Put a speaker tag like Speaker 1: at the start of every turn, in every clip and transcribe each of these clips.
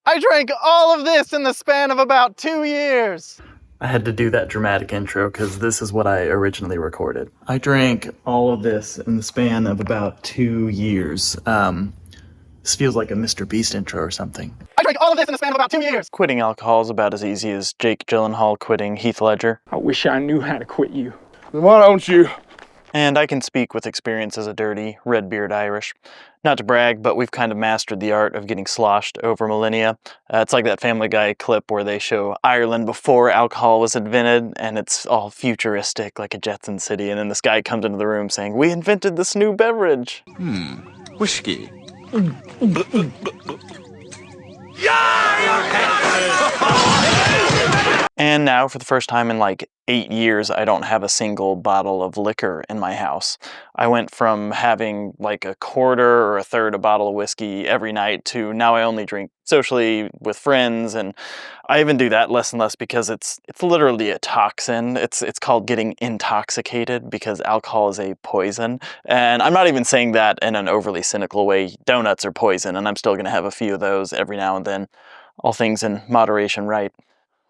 Speaker 1: I drank all of this in the span of about 2 years. I had to do that dramatic intro because this is what I originally recorded. I drank all of this in the span of about 2 years. This feels like a Mr. Beast intro or something. I drank all of this in the span of about 2 years. Quitting alcohol is about as easy as Jake Gyllenhaal quitting Heath Ledger.
Speaker 2: I wish I knew how to quit you.
Speaker 3: Then why don't you?
Speaker 1: And I can speak with experience as a dirty, red-beard Irish. Not to brag, but we've kind of mastered the art of getting sloshed over millennia. It's like that Family Guy clip where they show Ireland before alcohol was invented, and it's all futuristic, like a Jetson city, and then this guy comes into the room saying, "We invented this new beverage."
Speaker 3: Whiskey.
Speaker 1: And now, for the first time in like 8 years, I don't have a single bottle of liquor in my house. I went from having like a quarter or a third a bottle of whiskey every night to now I only drink socially with friends, and I even do that less and less because it's literally a toxin. It's called getting intoxicated because alcohol is a poison. And I'm not even saying that in an overly cynical way. Donuts are poison, and I'm still gonna have a few of those every now and then. All things in moderation, right?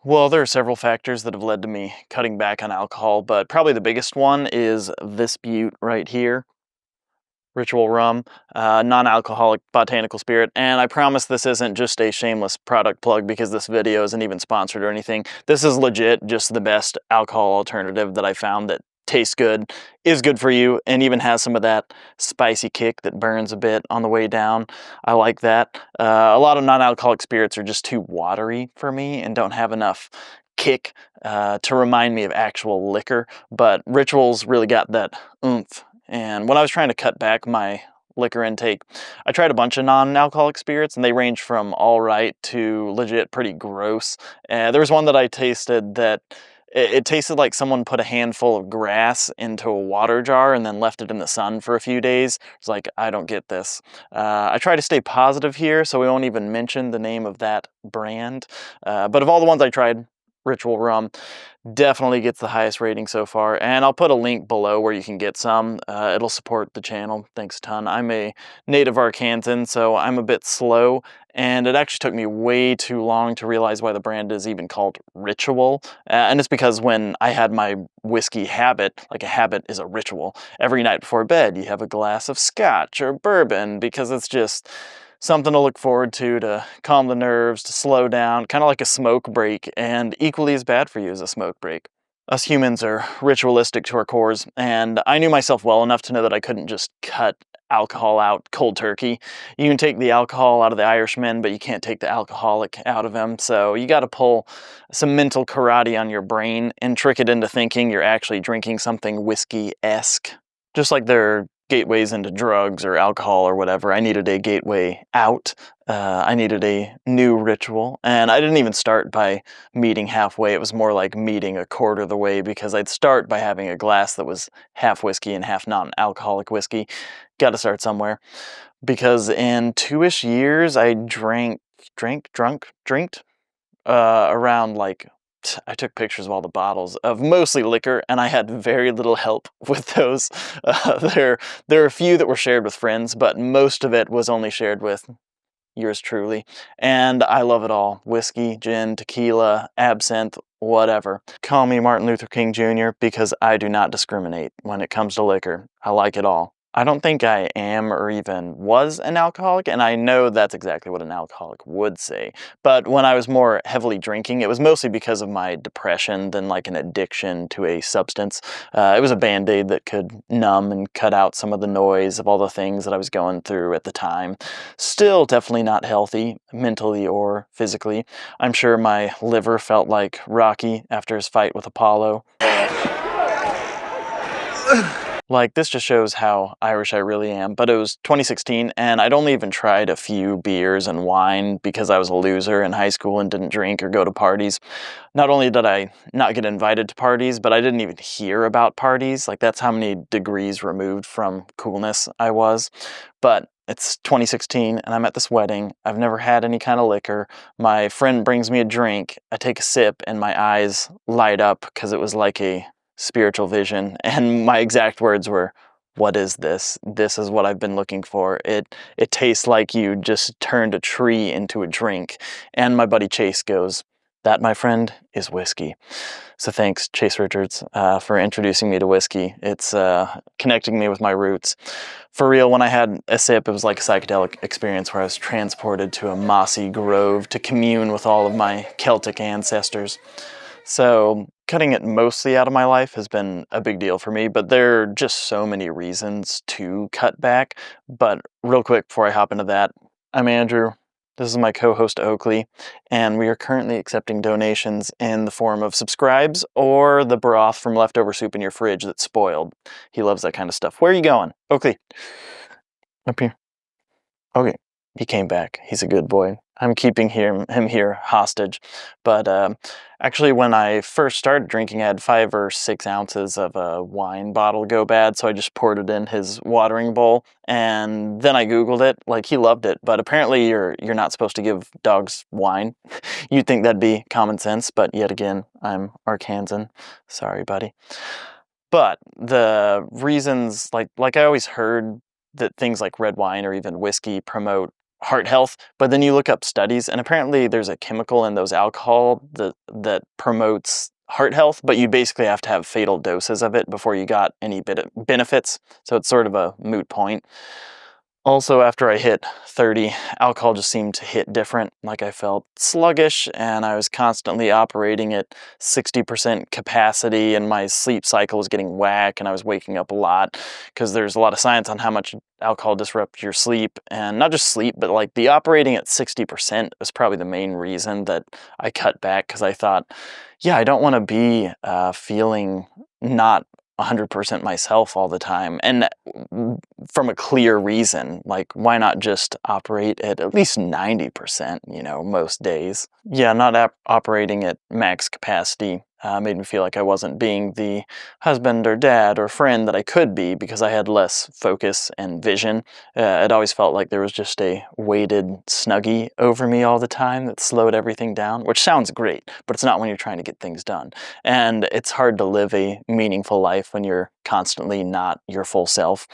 Speaker 1: Well, there are several factors that have led to me cutting back on alcohol, but probably the biggest one is this beaut right here. Ritual rum, non-alcoholic botanical spirit, and I promise this isn't just a shameless product plug because this video isn't even sponsored or anything. This is legit just the best alcohol alternative that I found that tastes good, is good for you, and even has some of that spicy kick that burns a bit on the way down. I like that. A lot of non-alcoholic spirits are just too watery for me and don't have enough kick to remind me of actual liquor, but Ritual's really got that oomph. And when I was trying to cut back my liquor intake, I tried a bunch of non-alcoholic spirits, and they range from all right to legit pretty gross. There was one that I tasted that it tasted like someone put a handful of grass into a water jar and then left it in the sun for a few days. It's like, I don't get this. I try to stay positive here, so we won't even mention the name of that brand. But of all the ones I tried, Ritual Rum definitely gets the highest rating so far, and I'll put a link below where you can get some. It'll support the channel. Thanks a ton. I'm a native Arkansan, so I'm a bit slow, and it actually took me way too long to realize why the brand is even called Ritual. And it's because when I had my whiskey habit, like a habit is a ritual, every night before bed you have a glass of scotch or bourbon because it's just something to look forward to calm the nerves, to slow down, kind of like a smoke break, and equally as bad for you as a smoke break. Us humans are ritualistic to our cores, and I knew myself well enough to know that I couldn't just cut alcohol out cold turkey. You can take the alcohol out of the Irishman, but you can't take the alcoholic out of him, so you gotta pull some mental karate on your brain and trick it into thinking you're actually drinking something whiskey-esque. Just like there are gateways into drugs or alcohol or whatever, I needed a gateway out. I needed a new ritual, and I didn't even start by meeting halfway. It was more like meeting a quarter of the way because I'd start by having a glass that was half whiskey and half non-alcoholic whiskey. Got to start somewhere, because in 2-ish years I drinked around like, I took pictures of all the bottles of mostly liquor, and I had very little help with those. There are a few that were shared with friends, but most of it was only shared with yours truly. And I love it all. Whiskey, gin, tequila, absinthe, whatever. Call me Martin Luther King Jr. because I do not discriminate when it comes to liquor. I like it all. I don't think I am or even was an alcoholic, and I know that's exactly what an alcoholic would say. But when I was more heavily drinking, it was mostly because of my depression than like an addiction to a substance. It was a band-aid that could numb and cut out some of the noise of all the things that I was going through at the time. Still definitely not healthy, mentally or physically. I'm sure my liver felt like Rocky after his fight with Apollo. Like, this just shows how Irish I really am. But it was 2016, and I'd only even tried a few beers and wine because I was a loser in high school and didn't drink or go to parties. Not only did I not get invited to parties, but I didn't even hear about parties. Like, that's how many degrees removed from coolness I was. But it's 2016, and I'm at this wedding. I've never had any kind of liquor. My friend brings me a drink. I take a sip, and my eyes light up because it was like a spiritual vision, and my exact words were, what is this? This is what I've been looking for. It tastes like you just turned a tree into a drink. And my buddy Chase goes, that, my friend, is whiskey. So thanks, Chase Richards, for introducing me to whiskey. It's connecting me with my roots. For real, when I had a sip, it was like a psychedelic experience where I was transported to a mossy grove to commune with all of my Celtic ancestors. So cutting it mostly out of my life has been a big deal for me, but there are just so many reasons to cut back. But real quick before I hop into that, I'm Andrew. This is my co-host Oakley, and we are currently accepting donations in the form of subscribes or the broth from leftover soup in your fridge that's spoiled. He loves that kind of stuff. Where are you going? Oakley. Up here. Okay. He came back. He's a good boy. I'm keeping him here hostage. But actually, when I first started drinking, I had 5 or 6 ounces of a wine bottle go bad, so I just poured it in his watering bowl. And then I Googled it. Like, he loved it. But apparently, you're not supposed to give dogs wine. You'd think that'd be common sense, but yet again, I'm Arkansan. Sorry, buddy. But the reasons, like I always heard that things like red wine or even whiskey promote heart health, but then you look up studies and apparently there's a chemical in those alcohol that promotes heart health, but you basically have to have fatal doses of it before you got any benefits, so it's sort of a moot point. Also, after I hit 30, alcohol just seemed to hit different. Like, I felt sluggish and I was constantly operating at 60% capacity, and my sleep cycle was getting whack and I was waking up a lot because there's a lot of science on how much alcohol disrupts your sleep, and not just sleep, but like the operating at 60% was probably the main reason that I cut back, because I thought, yeah, I don't want to be feeling not 100% myself all the time, and from a clear reason. Like, why not just operate at least 90%, most days? Yeah, not operating at max capacity made me feel like I wasn't being the husband or dad or friend that I could be, because I had less focus and vision. It always felt like there was just a weighted Snuggie over me all the time that slowed everything down, which sounds great, but it's not when you're trying to get things done. And it's hard to live a meaningful life when you're constantly not your full self.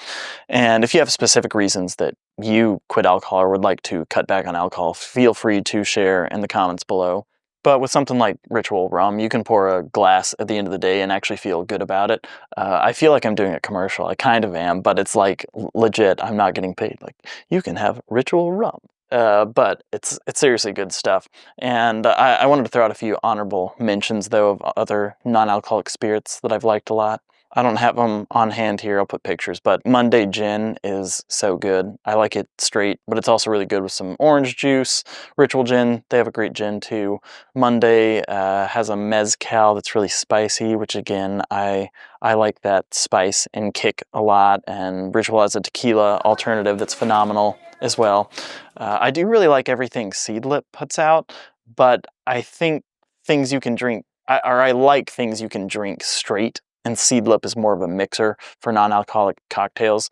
Speaker 1: And if you have specific reasons that you quit alcohol or would like to cut back on alcohol, feel free to share in the comments below. But with something like Ritual Rum, you can pour a glass at the end of the day and actually feel good about it. I feel like I'm doing a commercial. I kind of am, but it's like legit. I'm not getting paid. Like, you can have Ritual Rum. But it's seriously good stuff. And I wanted to throw out a few honorable mentions, though, of other non-alcoholic spirits that I've liked a lot. I don't have them on hand here, I'll put pictures, but Monday Gin is so good. I like it straight, but it's also really good with some orange juice. Ritual Gin, they have a great gin too. Monday has a mezcal that's really spicy, which again, I like that spice and kick a lot, and Ritual has a tequila alternative that's phenomenal as well. I do really like everything Seedlip puts out, but I think things you can drink, I like things you can drink straight, and Seedlip is more of a mixer for non-alcoholic cocktails.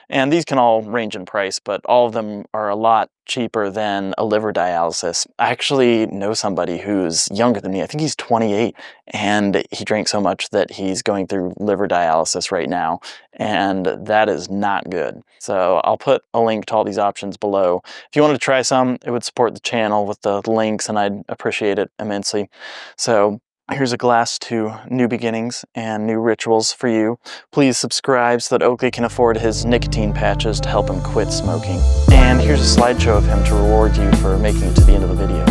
Speaker 1: And these can all range in price, but all of them are a lot cheaper than a liver dialysis. I actually know somebody who's younger than me. I think he's 28, and he drank so much that he's going through liver dialysis right now, and that is not good. So I'll put a link to all these options below. If you wanted to try some, it would support the channel with the links, and I'd appreciate it immensely. So here's a glass to new beginnings and new rituals for you. Please subscribe so that Oakley can afford his nicotine patches to help him quit smoking. And here's a slideshow of him to reward you for making it to the end of the video.